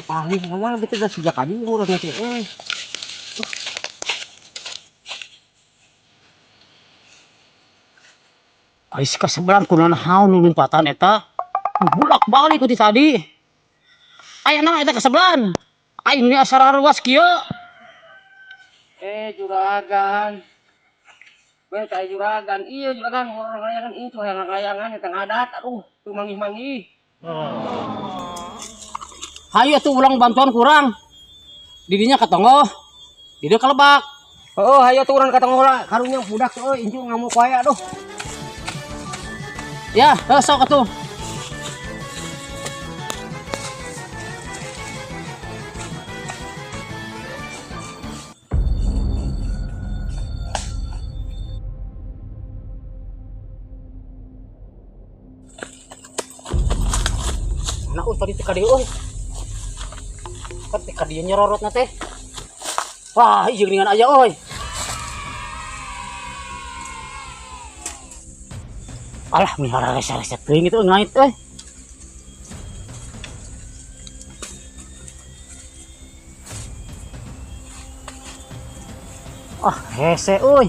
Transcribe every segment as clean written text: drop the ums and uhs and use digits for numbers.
paling awal kita dah sejak tadi urang teh Ais ka sebelah kunaon haun lompatan eta. Bulak-balik ku ti tadi. Ayeuna eta ka sebelah. Aing ini asara ruas kieu. Juragan. Kayak juragan, iya juragan, orang layangan itu yang layangan yang adat, aduh, tuh manggih-manggih. Hayu tuh ulang bantuan kurang, didinya katongo, didi kalebak. Oh, hayu tuh urang katongo lah, karunya budak tuh, incu ngamuk wae, aduh. Ya, sok atuh. Tadi teka dia, kan teka dia nyerorot nate. Wah, hijau ringan aja, oi. Alah, melihara reset-reset ting itu ngait, oi. Ah, hese, oi.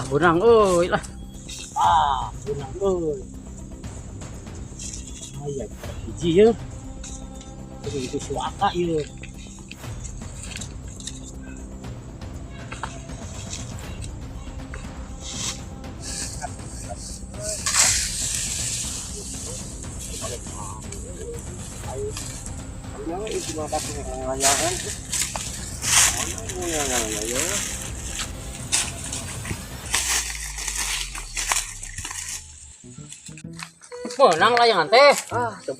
Benang, oi lah. Benang, oi. Ayah, hiji ya. Itu suaka ya. Ayo, itu makasih layangan. Ya. Menang layangan teh.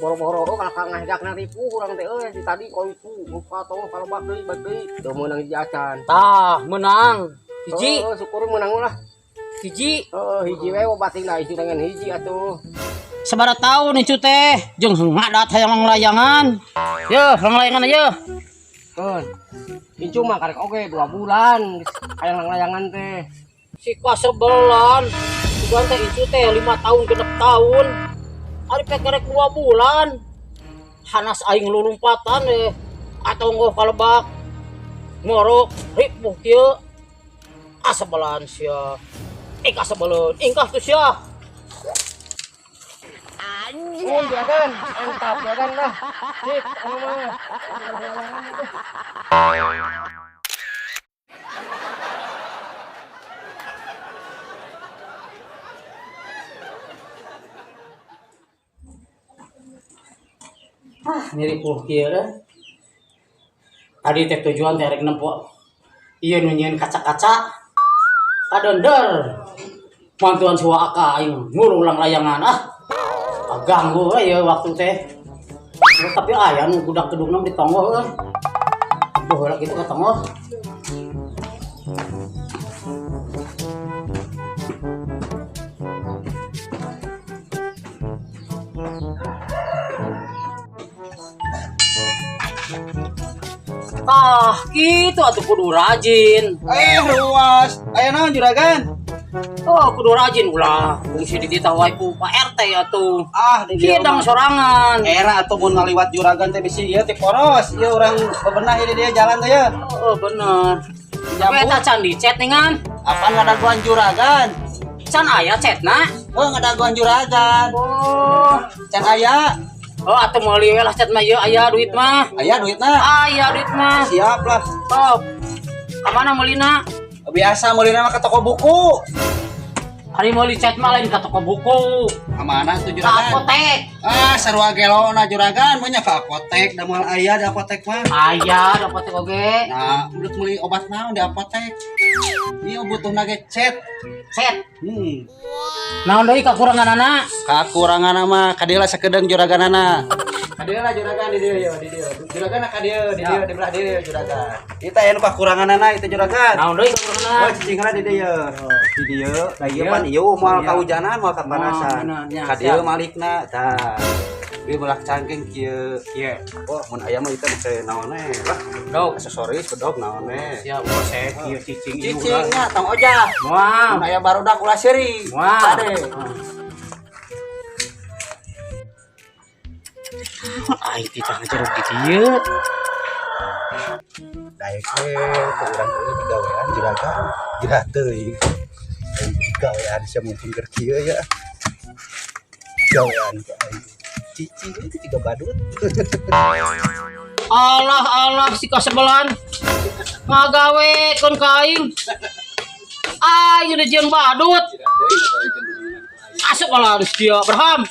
Boro-boro kakak ngajak ribu urang teh di tadi kau itu lupa tong kalau bakdeui teu meunang hiji acan. Menang. Hiji. Syukur menang lah. Hiji. Hiji we bating lah itu dengan hiji atuh. Sabaraha tahun itu teh jeung ngadat hayang layangan. Yeuh, layangan aja. Incu mah karek oge 2 bulan hayang layangan teh. Si kasebelan. Bukan teh itu teh 5 tahun genep tahun. Ari pekerek 2 bulan. Hanas aing lulumpatan atau ngeuh kalebak. Ngorok ripuh kieu. Asebelan sia. Ingkah sebeleun, ingkah tuh sia. Anjing. Juragan, entap juragan dah. Sip, mah. Mirip kieu dah. Tadi teh tujuan teh rek nempo. Ieu nu nyieun kaca-kaca. Kadender. Mantuan suaka aing ngurulang layangan ganggu we waktu teh. Tapi aya nu budak kedungna di tonggo euy. Boh kitu ka tonggo. Gitu atuh kudu rajin. Ruas. Aya naon juragan? Kudu rajin ulah. Fungsi di dieu wae ku Pak RT atuh. Di dieu Hidang sorangan. Era atuh mun ngaliwat juragan teh bisi ieu teh poros. Ieu urang bebenah ieu dia jalan teh ya. Bener. Tapi eta can dicet ningan. Apaan ngadaguan juragan? Can aya cetna? Ngadaguan juragan. Can aya. Atuh meuli we lah cet mah ieu aya duit mah. Aya duitna? Aya duit mah. Siap lah. Ka mana meulina? Biasa meulina mah ka toko buku. Hari meuli cet mah lain ka toko buku. Ka mana tuh Ka juragan? apotek. Sarua gelona juragan, mah nya ka apotek, da moal aya di apotek mah. Aya di apotek oge. Nah, udah meuli obat naon di apotek. Ieu butuhna ge cet. Cet. Naon deui kakuranganana? Kakuranganna mah ka dieu lah sakedeung juraganana. Ka dieu lah juragan di dieu yo, di dieu. Juragan ka dieu, di dieu di belah dieu juragan. Kita aya nu kakuranganana itu juragan. Naon deui kakuranganana? Cicingna di dieu. Di dieu, da ieu pan ieu moal kahujanan, moal kapanasan. Ka dieu malikna tah. Di belah cangkeng kieu. Ieu. Mun aya mah itu teh naon we? Dog aksesoris bedog naon we? Siap bosek kieu cicing ieu. Cicingnya tong ojah. Moal. Mun aya barudak ulah seuri. Moal. Aing tidak ngajar di dia. Daek we ke urang teh digawean juragan gerak teuing. Gawean sia mungkin keur kieu ya. Gawean ka aing. Cici itu juga badut. Allah si kasebelan ngagawe kon kaing. Ayo udah jeung badut. Asup lah harus dia Abraham.